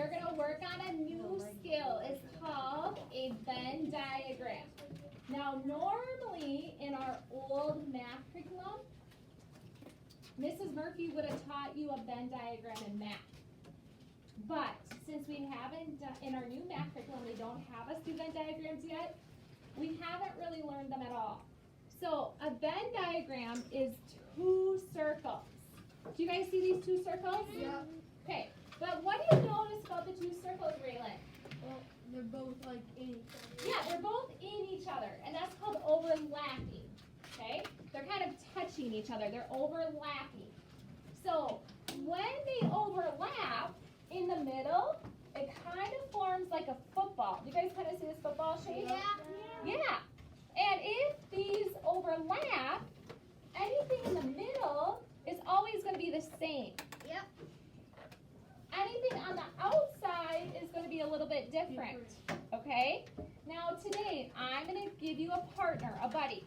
we're going to work on a new skill. It's called a Venn diagram. Now, normally in our old math curriculum, Mrs. Murphy would have taught you a Venn diagram in math. But since we haven't done, in our new math curriculum, they don't have us do Venn diagrams yet, we haven't really learned them at all. So a Venn diagram is two circles. Do you guys see these two circles? Yeah. Okay, but what do you notice about the two circles, Raylan? Well, they're both like in each other. Yeah, they're both in each other, and that's called overlapping. Okay? They're kind of touching each other. They're overlapping. So when they overlap in the middle, it kind of forms like a football. Do you guys kind of see this football shape? Yeah. Yeah. And if these overlap, anything in the middle is always going to be the same. Yep. Anything on the outside is going to be a little bit different. Okay? Now today, I'm going to give you a partner, a buddy.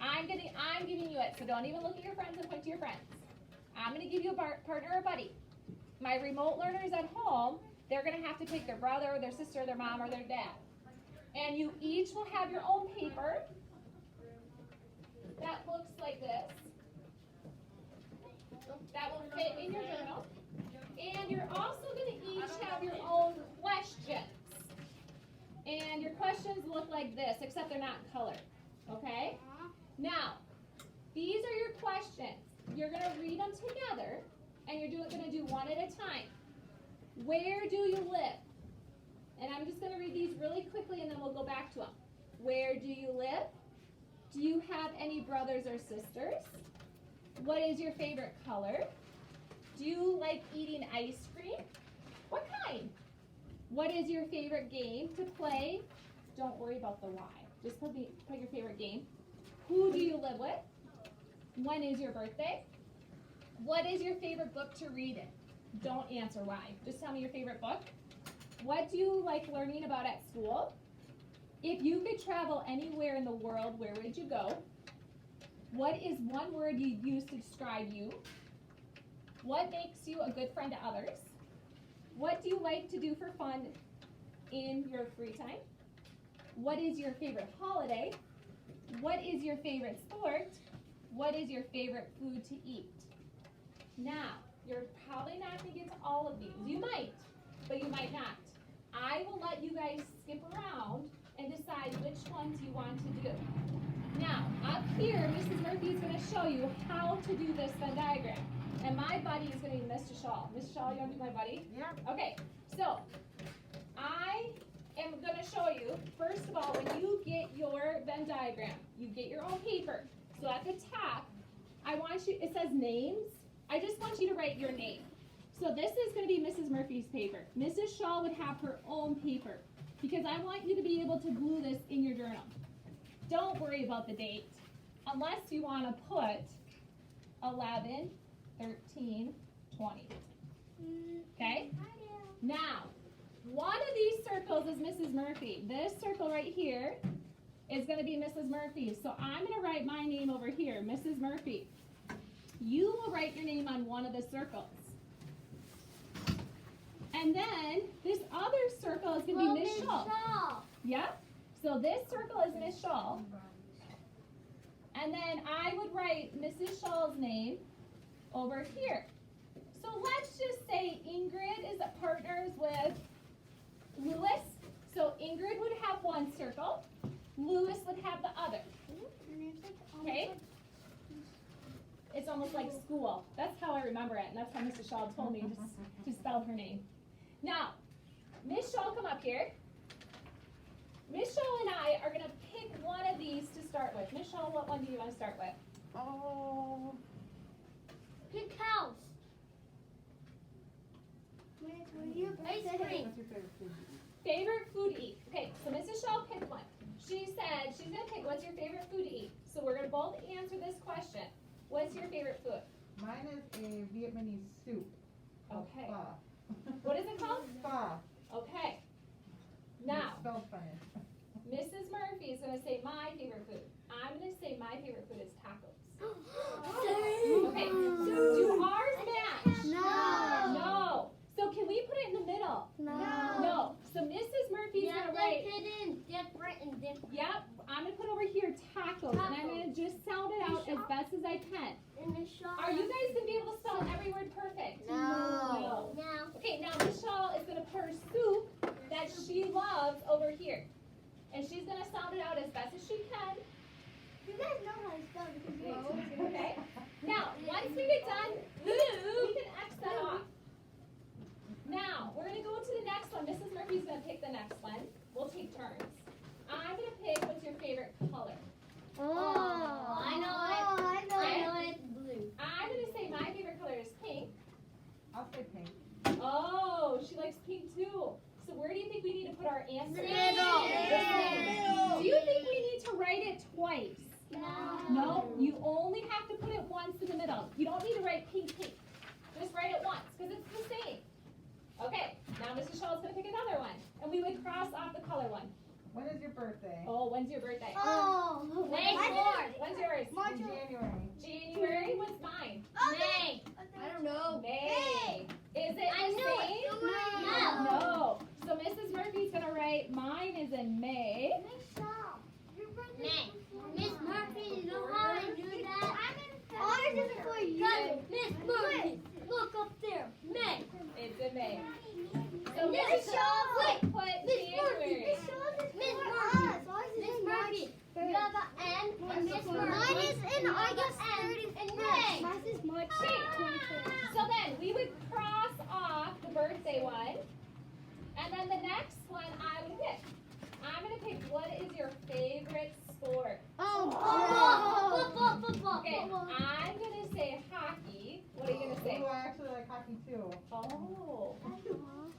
I'm giving you it, so don't even look at your friends and point to your friends. I'm going to give you a partner or buddy. My remote learners at home, they're going to have to pick their brother, or their sister, their mom, or their dad. And you each will have your own paper that looks like this. That will fit in your journal. And you're also going to each have your own questions. And your questions look like this, except they're not colored. Okay? Now, these are your questions. You're going to read them together, and you're going to do one at a time. Where do you live? And I'm just going to read these really quickly, and then we'll go back to them. Where do you live? Do you have any brothers or sisters? What is your favorite color? Do you like eating ice cream? What kind? What is your favorite game to play? Don't worry about the why. Just put your favorite game. Who do you live with? When is your birthday? What is your favorite book to read in? Don't answer why. Just tell me your favorite book. What do you like learning about at school? If you could travel anywhere in the world, where would you go? What is one word you'd use to describe you? What makes you a good friend to others? What do you like to do for fun in your free time? What is your favorite holiday? What is your favorite sport? What is your favorite food to eat? Now, you're probably not going to get to all of these. You might, but you might not. I will let you guys skip around and decide which ones you want to do. Now, up here, Mrs. Murphy is going to show you how to do this Venn diagram. And my buddy is going to be Mr. Shaw. Mr. Shaw, you want to be my buddy? Yeah. Okay, so I am going to show you, first of all, when you get your Venn diagram, you get your own paper. So at the top, it says names. I just want you to write your name. So this is going to be Mrs. Murphy's paper. Mrs. Shaw would have her own paper because I want you to be able to glue this in your journal. Don't worry about the date unless you want to put 11, 13, 20. Okay? Now, one of these circles is Mrs. Murphy. This circle right here is going to be Mrs. Murphy. So I'm going to write my name over here, Mrs. Murphy. You will write your name on one of the circles. And then this other circle is going to be Miss Shaw. Yep. So this circle is Miss Shaw. And then I would write Mrs. Shaw's name over here. So let's just say Ingrid is partners with Lewis. So Ingrid would have one circle. Lewis would have the other. Okay? It's almost like school. That's how I remember it. And that's how Mrs. Shaw told me to spell her name. Now, Miss Shaw, come up here. Miss Shaw and I are going to pick one of these to start with. Miss Shaw, what one do you want to start with? Oh. Pick house. Ice cream. What's your favorite food? Favorite food to eat. Okay, so Mrs. Shaw picked one. She said she's going to pick what's your favorite food to eat. So we're going to both answer this question. What's your favorite food? Mine is a Vietnamese soup. Okay. Pho. What is it called? Pho. Okay. Now, It's spelled funny. Mrs. Murphy is going to say my favorite food. I'm going to say my favorite food is tacos. Okay. Do ours match? No. No. So can we put it in the middle? as I can. And the shawl. Are you guys going to be able to spell every word perfect? No. Okay, now Miss Shaw is going to put her soup that she loves over here. And she's going to sound it out as best as she can. You guys know how to spell because you Okay? Now, once we get done, we can X that off. Now, we're going to go to the next one. Mrs. Murphy's going to pick the next one. We'll take turns. I'm going to pick what's your favorite color. Oh, I know it. Blue. I'm going to say my favorite color is pink. I'll say pink. Oh, she likes pink too. So where do you think we need to put our answer? Middle. Do you think we need to write it twice? No. No, you only have to put it once in the middle. You don't need to write pink, pink. Just write it once because it's the same. Okay, now Mrs. Shaw is going to pick another one. And we would cross off the color one. When is your birthday? Oh, when's your birthday? Oh. May Mine 4th. When's yours? In January. January. What's mine? May. I don't know. May. Is it I the knew same? it. No. So Mrs. Murphy's going to write mine is in May. May. Miss Murphy, you know how to do that? Ours isn't for you. Miss Murphy, look up there. May. It's in May. So Miss Mrs. Shaw Shaw, put Miss January. Miss Murphy, you have an N and Miss Murphy. Mine is in August and May. Mine is March 23rd. So then we would cross off the birthday one. And then the next one I would pick. I'm going to pick what is your favorite sport? Football. Okay, I'm going to say hockey. What are you going to say? Ooh, I actually like hockey too. Oh.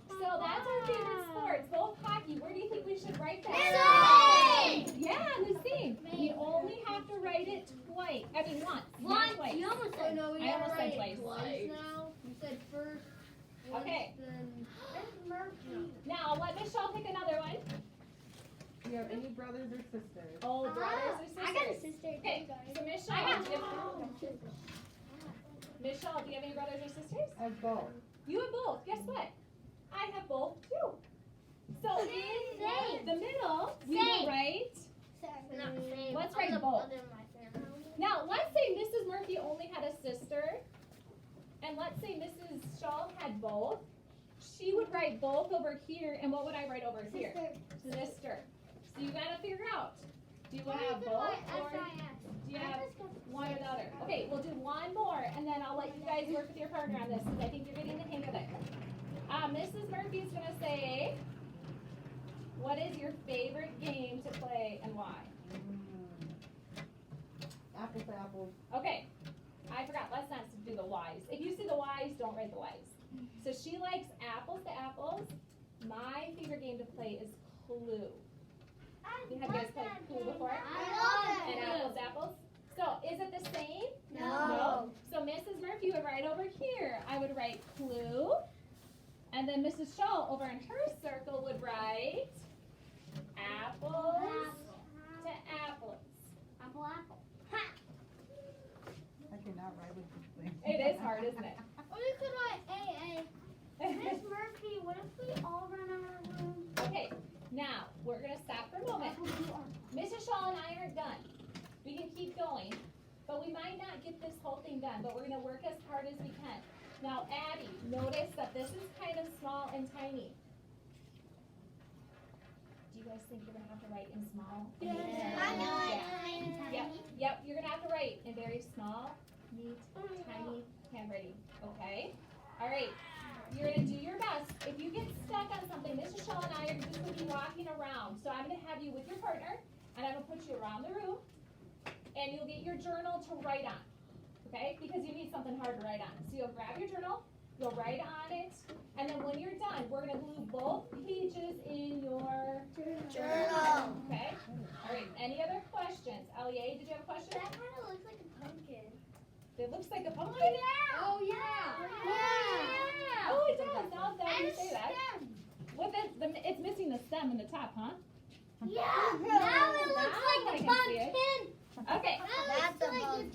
So that's our favorite sports, both hockey. Where do you think we should write that? Yeah, the same. We only have to write it twice. I mean once, not twice. You almost said no. I almost said twice. Now you said first. Okay. Then Murphy. Now let Miss Shaw pick another one. Do you have any brothers or sisters? Oh, brothers or sisters? I got a sister. Okay, so Miss Shaw, Miss Shaw, do you have any brothers or sisters? I have both. You have both. Guess what? I have both too. So in Same. the middle, we Same. will write. Not the same. Let's write I'm the both. brother in my family. Now, let's say Mrs. Murphy only had a sister, and let's say Mrs. Shaw had both. She would write both over here, and what would I write over here? Sister. So you gotta figure out. Do you want to have both, or do you have one or the other? Okay, we'll do one more, and then I'll let you guys work with your partner on this, because I think you're getting the hang of it. Mrs. Murphy is gonna say, what is your favorite game to play and why? Apples to apples. Okay, I forgot, let's not do the whys. If you see the whys, don't write the whys. So she likes apples to apples. My favorite game to play is Clue. Have you guys played Clue before? And apples to apples? So is it the same? No. So Mrs. Murphy would write over here. I would write Clue. And then Mrs. Shaw over in her circle would write apples to apples. Apple. I cannot write with this thing. It is hard, isn't it? Or you could write AA. Miss Murphy, what if we all run out of room? Okay, now we're going to stop for a moment. Mrs. Shaw and I aren't done. We can keep going, but we might not get this whole thing done, but we're going to work as hard as we can. Now, Addie, notice that this is kind of small and tiny. Do you guys think you're going to have to write in small? Yes. I know. Yep, you're going to have to write in very small, neat, tiny handwriting, okay? All right, you're going to do your best. If you get stuck on something, Mr. Shaw and I are just going to be walking around. So I'm going to have you with your partner, and I'm going to put you around the room, and you'll get your journal to write on. Okay, because you need something hard to write on. So you'll grab your journal, you'll write on it, and then when you're done, we're going to glue both pages in your Journal. Okay? All right, any other questions? Elie, did you have a question? That kind of looks like a pumpkin. It looks like a pumpkin. Oh, yeah. Oh, it does. Now that you And say that. stem. Well, it's missing the stem in the top, huh? Yeah. Now it looks Now I like a can see it. pumpkin. Okay. Now it looks like a